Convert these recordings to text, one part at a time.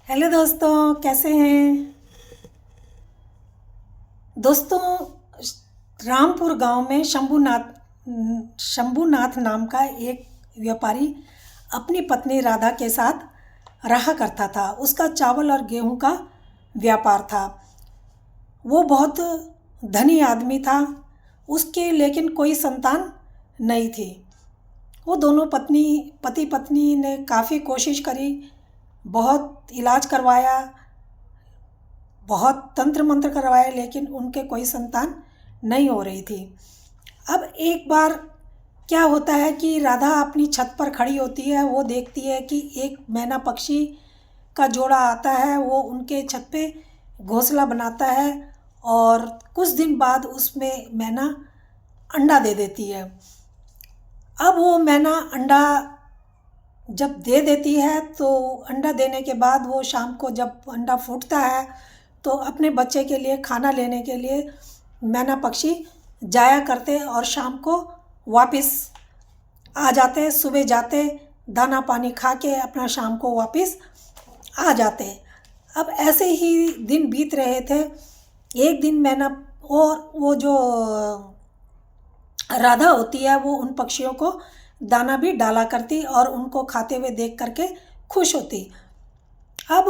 Hello दोस्तों, कैसे हैं दोस्तों। रामपुर गांव में शंभूनाथ नाम का एक व्यापारी अपनी पत्नी राधा के साथ रहा करता था। उसका चावल और गेहूं का व्यापार था। वो बहुत धनी आदमी था। उसके लेकिन कोई संतान नहीं थी। वो दोनों पति पत्नी ने काफ़ी कोशिश करी, बहुत इलाज करवाया, बहुत तंत्र मंत्र करवाए, लेकिन उनके कोई संतान नहीं हो रही थी। अब एक बार क्या होता है कि राधा अपनी छत पर खड़ी होती है। वो देखती है कि एक मैना पक्षी का जोड़ा आता है। वो उनके छत पे घोंसला बनाता है और कुछ दिन बाद उसमें मैना अंडा दे देती है। अब वो मैना अंडा जब दे देती है तो अंडा देने के बाद वो शाम को जब अंडा फूटता है तो अपने बच्चे के लिए खाना लेने के लिए मैना पक्षी जाया करते और शाम को वापस आ जाते। सुबह जाते, दाना पानी खा के अपना शाम को वापस आ जाते। अब ऐसे ही दिन बीत रहे थे। एक दिन मैना और वो जो राधा होती है वो उन पक्षियों को दाना भी डाला करती और उनको खाते हुए देख करके खुश होती। अब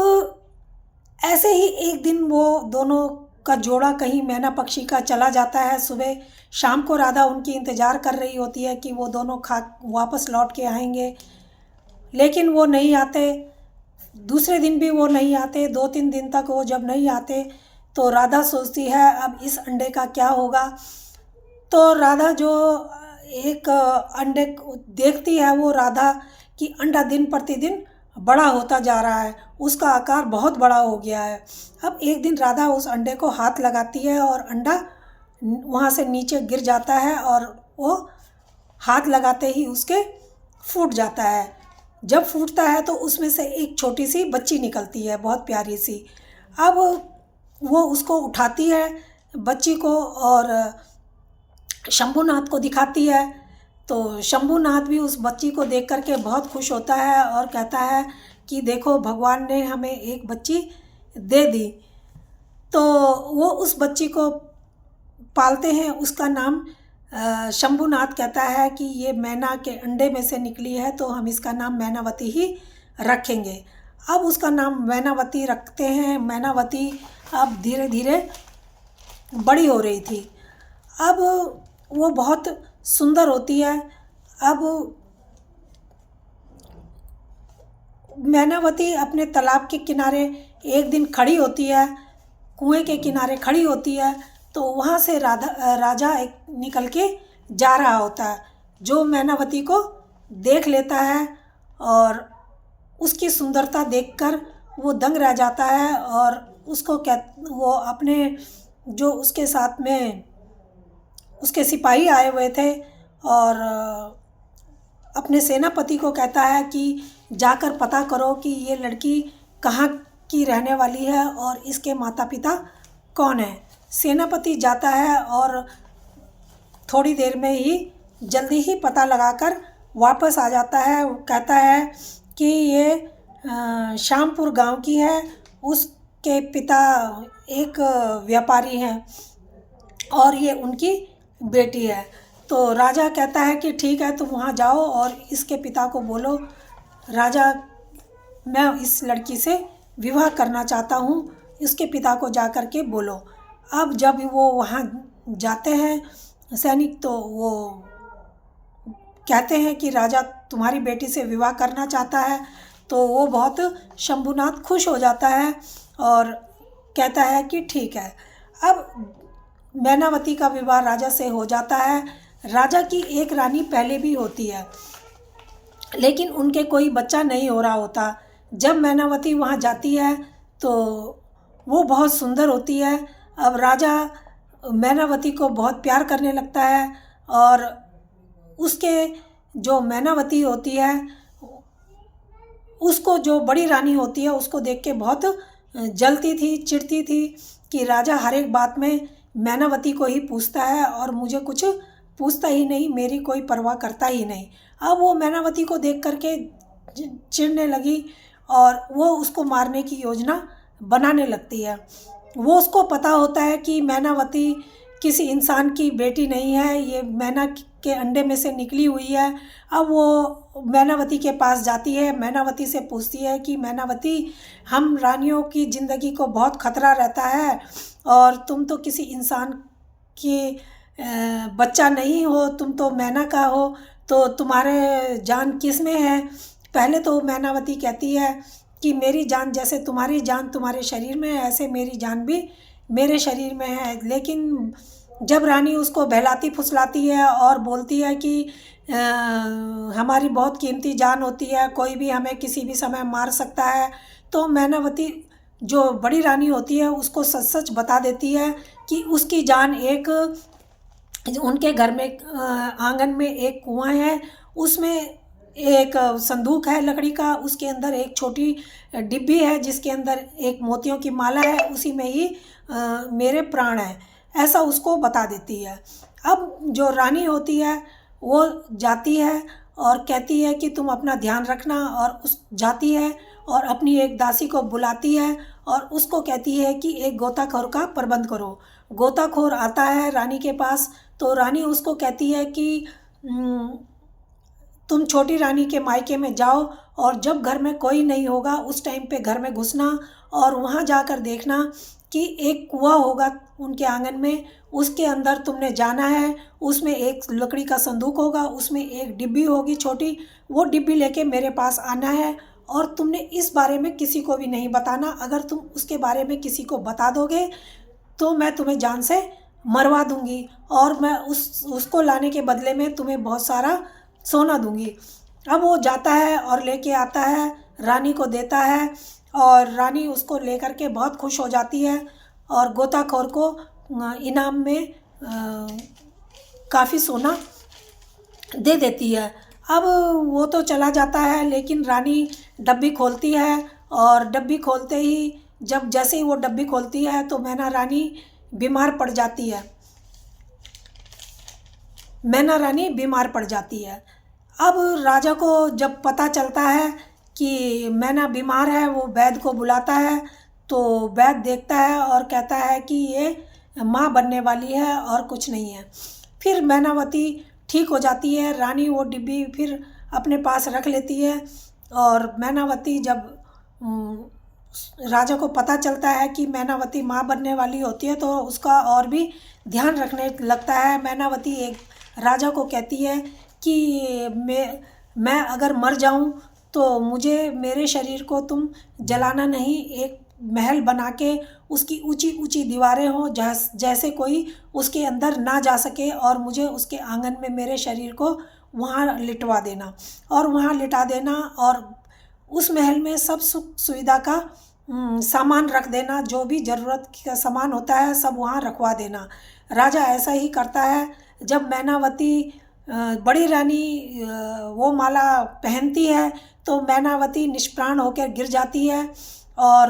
ऐसे ही एक दिन वो दोनों का जोड़ा कहीं मैना पक्षी का चला जाता है। सुबह शाम को राधा उनकी इंतज़ार कर रही होती है कि वो दोनों खा वापस लौट के आएंगे, लेकिन वो नहीं आते। दूसरे दिन भी वो नहीं आते। 2-3 दिन तक वो जब नहीं आते तो राधा सोचती है अब इस अंडे का क्या होगा। तो राधा जो एक अंडे को देखती है, वो राधा कि अंडा दिन प्रतिदिन बड़ा होता जा रहा है, उसका आकार बहुत बड़ा हो गया है। अब एक दिन राधा उस अंडे को हाथ लगाती है और अंडा वहाँ से नीचे गिर जाता है और वो हाथ लगाते ही उसके फूट जाता है। जब फूटता है तो उसमें से एक छोटी सी बच्ची निकलती है, बहुत प्यारी सी। अब वो उसको उठाती है बच्ची को और शंभूनाथ को दिखाती है। तो शंभूनाथ भी उस बच्ची को देख कर के बहुत खुश होता है और कहता है कि देखो भगवान ने हमें एक बच्ची दे दी। तो वो उस बच्ची को पालते हैं। उसका नाम शंभूनाथ कहता है कि ये मैना के अंडे में से निकली है तो हम इसका नाम मैनावती ही रखेंगे। अब उसका नाम मैनावती रखते हैं। मैनावती अब धीरे धीरे बड़ी हो रही थी। अब वो बहुत सुंदर होती है। अब मैनावती अपने तालाब के किनारे एक दिन खड़ी होती है, कुएं के किनारे खड़ी होती है। तो वहाँ से राजा एक निकल के जा रहा होता है, जो मैनावती को देख लेता है और उसकी सुंदरता देखकर वो दंग रह जाता है और वो अपने जो उसके साथ में उसके सिपाही आए हुए थे और अपने सेनापति को कहता है कि जाकर पता करो कि ये लड़की कहाँ की रहने वाली है और इसके माता पिता कौन है। सेनापति जाता है और थोड़ी देर में ही जल्दी ही पता लगाकर वापस आ जाता है। वो कहता है कि ये श्यामपुर गांव की है। उसके पिता एक व्यापारी हैं और ये उनकी बेटी है। तो राजा कहता है कि ठीक है, तुम वहाँ जाओ और इसके पिता को बोलो, राजा मैं इस लड़की से विवाह करना चाहता हूँ, इसके पिता को जा कर के बोलो। अब जब वो वहाँ जाते हैं सैनिक, तो वो कहते हैं कि राजा तुम्हारी बेटी से विवाह करना चाहता है। तो वो बहुत शंभूनाथ खुश हो जाता है और कहता है कि ठीक है। अब मैनावती का विवाह राजा से हो जाता है। राजा की एक रानी पहले भी होती है, लेकिन उनके कोई बच्चा नहीं हो रहा होता। जब मैनावती वहाँ जाती है तो वो बहुत सुंदर होती है। अब राजा मैनावती को बहुत प्यार करने लगता है और उसके जो मैनावती होती है उसको, जो बड़ी रानी होती है, उसको देख के बहुत जलती थी, चिढ़ती थी कि राजा हर एक बात में मैनावती को ही पूछता है और मुझे कुछ पूछता ही नहीं, मेरी कोई परवाह करता ही नहीं। अब वो मैनावती को देख करके चिढ़ने लगी और वो उसको मारने की योजना बनाने लगती है। वो उसको पता होता है कि मैनावती किसी इंसान की बेटी नहीं है, ये मैना के अंडे में से निकली हुई है। अब वो मैनावती के पास जाती है, मैनावती से पूछती है कि मैनावती, हम रानियों की ज़िंदगी को बहुत खतरा रहता है और तुम तो किसी इंसान की बच्चा नहीं हो, तुम तो मैना का हो, तो तुम्हारे जान किस में है? पहले तो मैनावती कहती है कि मेरी जान जैसे तुम्हारी जान तुम्हारे शरीर में है, ऐसे मेरी जान भी मेरे शरीर में है। लेकिन जब रानी उसको बहलाती फुसलाती है और बोलती है कि हमारी बहुत कीमती जान होती है, कोई भी हमें किसी भी समय मार सकता है, तो मैनावती जो बड़ी रानी होती है उसको सच सच बता देती है कि उसकी जान एक उनके घर में आंगन में एक कुआं है, उसमें एक संदूक है लकड़ी का, उसके अंदर एक छोटी डिब्बी है जिसके अंदर एक मोतियों की माला है, उसी में ही मेरे प्राण हैं, ऐसा उसको बता देती है। अब जो रानी होती है वो जाती है और कहती है कि तुम अपना ध्यान रखना, और उस जाती है और अपनी एक दासी को बुलाती है और उसको कहती है कि एक गोताखोर का प्रबंध करो। गोताखोर आता है रानी के पास, तो रानी उसको कहती है कि तुम छोटी रानी के मायके में जाओ और जब घर में कोई नहीं होगा उस टाइम पे घर में घुसना और वहाँ जाकर देखना कि एक कुआं होगा उनके आंगन में, उसके अंदर तुमने जाना है, उसमें एक लकड़ी का संदूक होगा, उसमें एक डिब्बी होगी छोटी, वो डिब्बी लेके मेरे पास आना है और तुमने इस बारे में किसी को भी नहीं बताना। अगर तुम उसके बारे में किसी को बता दोगे तो मैं तुम्हें जान से मरवा दूंगी और मैं उसको लाने के बदले में तुम्हें बहुत सारा सोना दूंगी। अब वो जाता है और लेके आता है, रानी को देता है और रानी उसको लेकर के बहुत खुश हो जाती है और गोताखोर को इनाम में काफ़ी सोना दे देती है। अब वो तो चला जाता है, लेकिन रानी डब्बी खोलती है और डब्बी खोलते ही जैसे ही वो डब्बी खोलती है तो मैना रानी बीमार पड़ जाती है। मैना रानी बीमार पड़ जाती है। अब राजा को जब पता चलता है कि मैना बीमार है, वो वैद्य को बुलाता है, तो वैद्य देखता है और कहता है कि ये माँ बनने वाली है और कुछ नहीं है। फिर मैनावती ठीक हो जाती है। रानी वो डिब्बी फिर अपने पास रख लेती है और मैनावती जब राजा को पता चलता है कि मैनावती माँ बनने वाली होती है तो उसका और भी ध्यान रखने लगता है। मैनावती एक राजा को कहती है कि मैं अगर मर जाऊं तो मुझे मेरे शरीर को तुम जलाना नहीं, एक महल बना के उसकी ऊंची ऊंची दीवारें हों जैसे कोई उसके अंदर ना जा सके, और मुझे उसके आंगन में मेरे शरीर को वहाँ लिटवा देना और वहाँ लिटा देना और उस महल में सब सुख सुविधा का सामान रख देना, जो भी ज़रूरत का सामान होता है सब वहाँ रखवा देना। राजा ऐसा ही करता है। जब मैनावती बड़ी रानी वो माला पहनती है तो मैनावती निष्प्राण होकर गिर जाती है और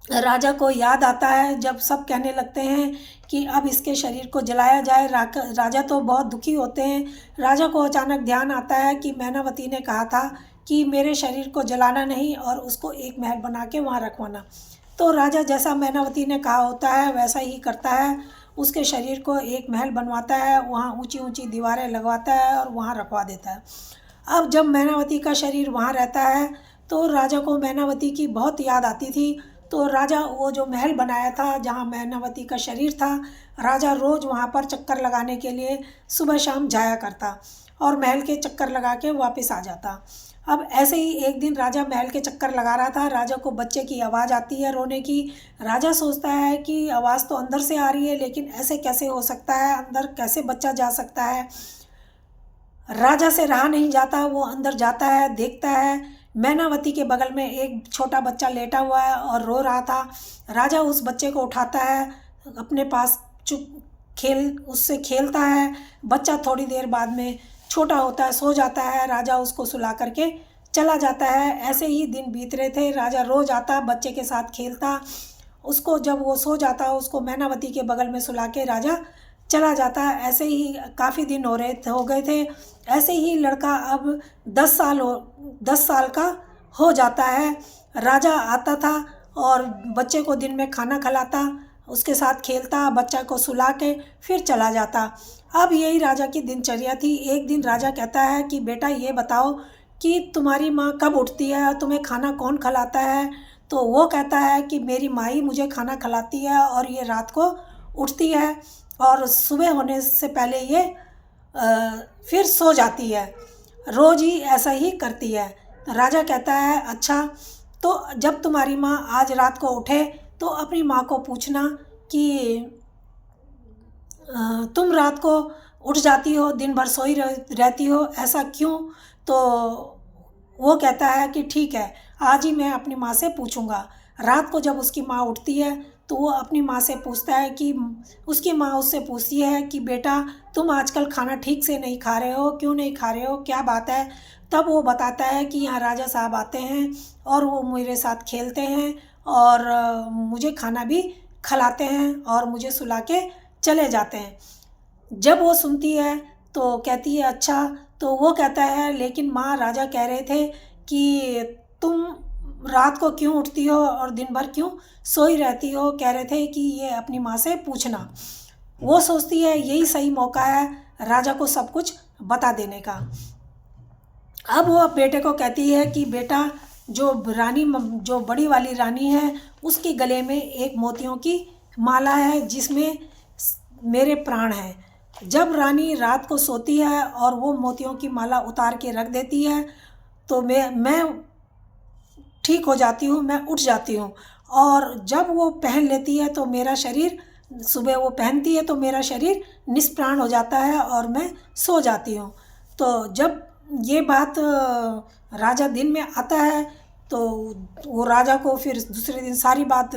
राजा को याद आता है जब सब कहने लगते हैं कि अब इसके शरीर को जलाया जाए। राजा तो बहुत दुखी होते हैं। राजा को अचानक ध्यान आता है कि मैनावती ने कहा था कि मेरे शरीर को जलाना नहीं और उसको एक महल बना के वहाँ रखवाना। तो राजा जैसा मैनावती ने कहा होता है वैसा ही करता है, उसके शरीर को एक महल बनवाता है, वहाँ ऊंची ऊंची दीवारें लगवाता है और वहाँ रखवा देता है। अब जब मैनावती का शरीर वहाँ रहता है तो राजा को मैनावती की बहुत याद आती थी। तो राजा वो जो महल बनाया था जहाँ मैनावती का शरीर था, राजा रोज़ वहाँ पर चक्कर लगाने के लिए सुबह शाम जाया करता और महल के चक्कर लगा के वापस आ जाता। अब ऐसे ही एक दिन राजा महल के चक्कर लगा रहा था। राजा को बच्चे की आवाज़ आती है रोने की। राजा सोचता है कि आवाज़ तो अंदर से आ रही है, लेकिन ऐसे कैसे हो सकता है, अंदर कैसे बच्चा जा सकता है। राजा से रहा नहीं जाता, वो अंदर जाता है, देखता है मैनावती के बगल में एक छोटा बच्चा लेटा हुआ है और रो रहा था। राजा उस बच्चे को उठाता है अपने पास, उससे खेलता है। बच्चा थोड़ी देर बाद में छोटा होता है, सो जाता है। राजा उसको सुला करके चला जाता है। ऐसे ही दिन बीत रहे थे। राजा रोज़ आता, बच्चे के साथ खेलता, उसको जब वो सो जाता उसको मैनावती के बगल में सुला के राजा चला जाता। ऐसे ही काफ़ी दिन हो गए थे। ऐसे ही लड़का अब 10 साल का हो जाता है। राजा आता था और बच्चे को दिन में खाना खिलाता, उसके साथ खेलता, बच्चा को सुला के फिर चला जाता। अब यही राजा की दिनचर्या थी। एक दिन राजा कहता है कि बेटा ये बताओ कि तुम्हारी माँ कब उठती है और तुम्हें खाना कौन खिलाता है? तो वो कहता है कि मेरी माँ ही मुझे खाना खिलाती है और ये रात को उठती है और सुबह होने से पहले ये फिर सो जाती है, रोज़ ही ऐसा ही करती है। राजा कहता है अच्छा, तो जब तुम्हारी माँ आज रात को उठे तो अपनी माँ को पूछना कि तुम रात को उठ जाती हो, दिन भर सोई रहती हो, ऐसा क्यों? तो वो कहता है कि ठीक है, आज ही मैं अपनी माँ से पूछूंगा। रात को जब उसकी माँ उठती है तो वो अपनी माँ से पूछता है कि उसकी माँ उससे पूछती है कि बेटा तुम आजकल खाना ठीक से नहीं खा रहे हो, क्यों नहीं खा रहे हो, क्या बात है? तब वो बताता है कि यहाँ राजा साहब आते हैं और वो मेरे साथ खेलते हैं और मुझे खाना भी खिलाते हैं और मुझे सुला के चले जाते हैं। जब वो सुनती है तो कहती है अच्छा। तो वो कहता है लेकिन माँ, राजा कह रहे थे कि तुम रात को क्यों उठती हो और दिन भर क्यों सोई रहती हो, कह रहे थे कि ये अपनी माँ से पूछना। वो सोचती है यही सही मौका है राजा को सब कुछ बता देने का। अब वो बेटे को कहती है कि बेटा, जो रानी, जो बड़ी वाली रानी है, उसके गले में एक मोतियों की माला है जिसमें मेरे प्राण हैं। जब रानी रात को सोती है और वो मोतियों की माला उतार के रख देती है तो मैं ठीक हो जाती हूँ, मैं उठ जाती हूँ। और जब वो पहन लेती है तो मेरा शरीर, सुबह वो पहनती है तो मेरा शरीर निष्प्राण हो जाता है और मैं सो जाती हूँ। तो जब ये बात राजा दिन में आता है तो वो राजा को फिर दूसरे दिन सारी बात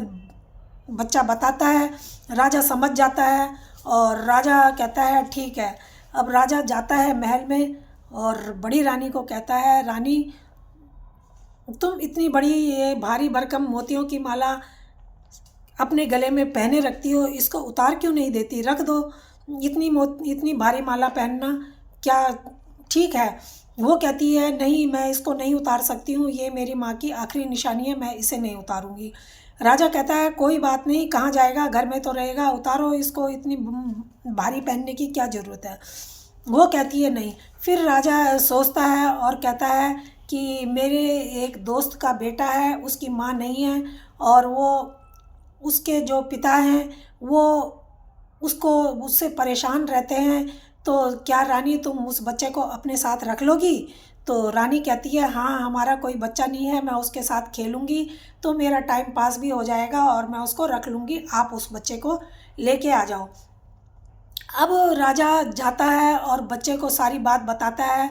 बच्चा बताता है। राजा समझ जाता है और राजा कहता है ठीक है। अब राजा जाता है महल में और बड़ी रानी को कहता है, रानी तुम इतनी बड़ी ये भारी भरकम मोतियों की माला अपने गले में पहने रखती हो, इसको उतार क्यों नहीं देती, रख दो। इतनी भारी माला पहनना क्या ठीक है? वो कहती है नहीं, मैं इसको नहीं उतार सकती हूँ, ये मेरी माँ की आखिरी निशानी है, मैं इसे नहीं उतारूँगी। राजा कहता है कोई बात नहीं, कहाँ जाएगा, घर में तो रहेगा, उतारो इसको, इतनी भारी पहनने की क्या ज़रूरत है? वो कहती है नहीं। फिर राजा सोचता है और कहता है कि मेरे एक दोस्त का बेटा है, उसकी माँ नहीं है और वो, उसके जो पिता हैं वो उसको, उससे परेशान रहते हैं, तो क्या रानी तुम उस बच्चे को अपने साथ रख लोगी? तो रानी कहती है हाँ, हमारा कोई बच्चा नहीं है, मैं उसके साथ खेलूँगी तो मेरा टाइम पास भी हो जाएगा और मैं उसको रख लूँगी, आप उस बच्चे को लेके आ जाओ। अब राजा जाता है और बच्चे को सारी बात बताता है,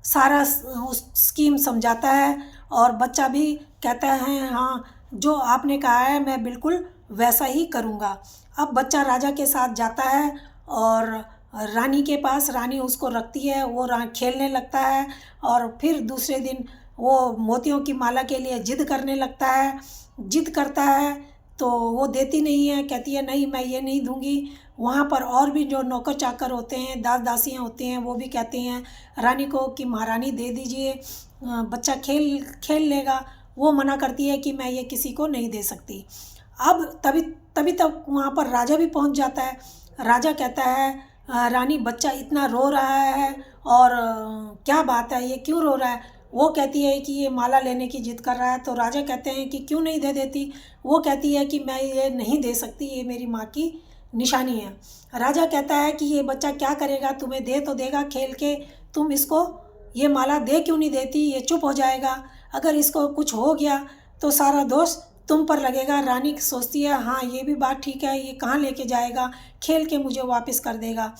सारा उस स्कीम समझाता है और बच्चा भी कहता है हाँ, जो आपने कहा है मैं बिल्कुल वैसा ही करूँगा। अब बच्चा राजा के साथ जाता है और रानी के पास, रानी उसको रखती है, वो खेलने लगता है और फिर दूसरे दिन वो मोतियों की माला के लिए जिद करने लगता है। जिद करता है तो वो देती नहीं है, कहती है नहीं, मैं ये नहीं दूंगी। वहाँ पर और भी जो नौकर चाकर होते हैं, दास दासियाँ होती हैं, वो भी कहती हैं रानी को कि महारानी दे दीजिए, बच्चा खेल खेल लेगा। वो मना करती है कि मैं ये किसी को नहीं दे सकती। अब तभी तभी तक वहाँ पर राजा भी पहुँच जाता है। राजा कहता है रानी, बच्चा इतना रो रहा है और क्या बात है, ये क्यों रो रहा है? वो कहती है कि ये माला लेने की जिद कर रहा है। तो राजा कहते हैं कि क्यों नहीं दे देती? वो कहती है कि मैं ये नहीं दे सकती, ये मेरी माँ की निशानी है। राजा कहता है कि ये बच्चा क्या करेगा, तुम्हें दे तो देगा खेल के, तुम इसको ये माला दे क्यों नहीं देती, ये चुप हो जाएगा, अगर इसको कुछ हो गया तो सारा दोष तुम पर लगेगा। रानी सोचती है हाँ, ये भी बात ठीक है, ये कहाँ लेके जाएगा, खेल के मुझे वापस कर देगा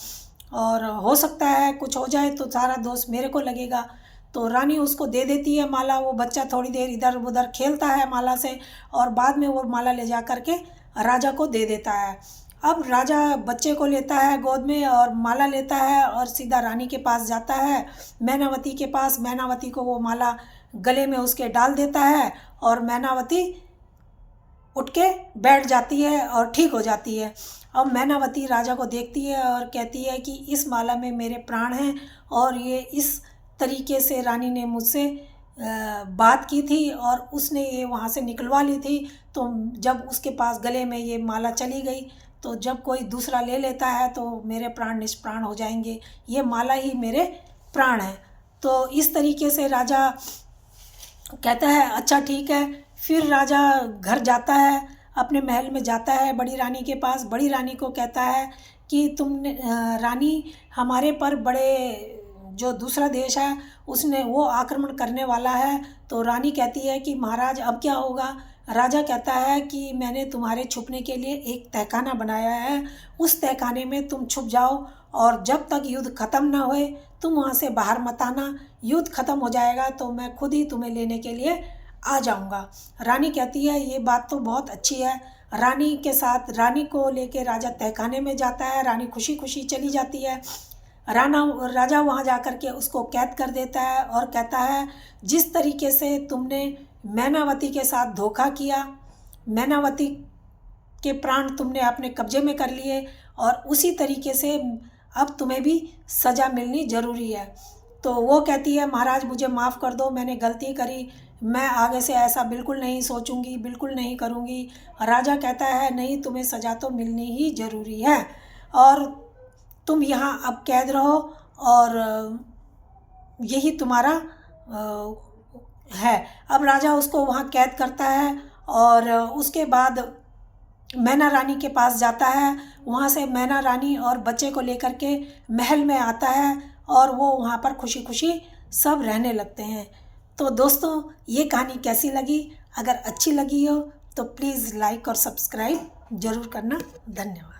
और हो सकता है कुछ हो जाए तो सारा दोष मेरे को लगेगा। तो रानी उसको दे देती है माला। वो बच्चा थोड़ी देर इधर उधर खेलता है माला से और बाद में वो माला ले जा कर के राजा को दे देता है। अब राजा बच्चे को लेता है गोद में और माला लेता है और सीधा रानी के पास जाता है, मैनावती के पास। मैनावती को वो माला गले में उसके डाल देता है और मैनावती उठ के बैठ जाती है और ठीक हो जाती है। अब मैनावती राजा को देखती है और कहती है कि इस माला में मेरे प्राण हैं और ये इस तरीके से रानी ने मुझसे बात की थी और उसने ये वहाँ से निकलवा ली थी। तो जब उसके पास गले में ये माला चली गई, तो जब कोई दूसरा ले लेता है तो मेरे प्राण निष्प्राण हो जाएंगे, ये माला ही मेरे प्राण है। तो इस तरीके से राजा कहता है अच्छा ठीक है। फिर राजा घर जाता है, अपने महल में जाता है बड़ी रानी के पास। बड़ी रानी को कहता है कि तुमने रानी, हमारे पर बड़े जो दूसरा देश है उसने वो आक्रमण करने वाला है। तो रानी कहती है कि महाराज अब क्या होगा। राजा कहता है कि मैंने तुम्हारे छुपने के लिए एक तहखाना बनाया है, उस तहखाने में तुम छुप जाओ और जब तक युद्ध ख़त्म ना होए तुम वहाँ से बाहर मत आना। युद्ध ख़त्म हो जाएगा तो मैं खुद ही तुम्हें लेने के लिए आ जाऊँगा। रानी कहती है ये बात तो बहुत अच्छी है। रानी के साथ, रानी को लेके राजा तहखाने में जाता है। रानी खुशी खुशी चली जाती है। राजा वहाँ जा कर के उसको कैद कर देता है और कहता है जिस तरीके से तुमने मैनावती के साथ धोखा किया, मैनावती के प्राण तुमने अपने कब्जे में कर लिए, और उसी तरीके से अब तुम्हें भी सज़ा मिलनी ज़रूरी है। तो वो कहती है महाराज मुझे माफ़ कर दो, मैंने गलती करी, मैं आगे से ऐसा बिल्कुल नहीं सोचूंगी, बिल्कुल नहीं करूँगी। राजा कहता है नहीं, तुम्हें सज़ा तो मिलनी ही ज़रूरी है और तुम यहाँ अब कैद रहो और यही तुम्हारा है। अब राजा उसको वहाँ कैद करता है और उसके बाद मैना रानी के पास जाता है। वहाँ से मैना रानी और बच्चे को लेकर के महल में आता है और वो वहाँ पर खुशी खुशी सब रहने लगते हैं। तो दोस्तों ये कहानी कैसी लगी? अगर अच्छी लगी हो तो प्लीज़ लाइक और सब्सक्राइब ज़रूर करना। धन्यवाद।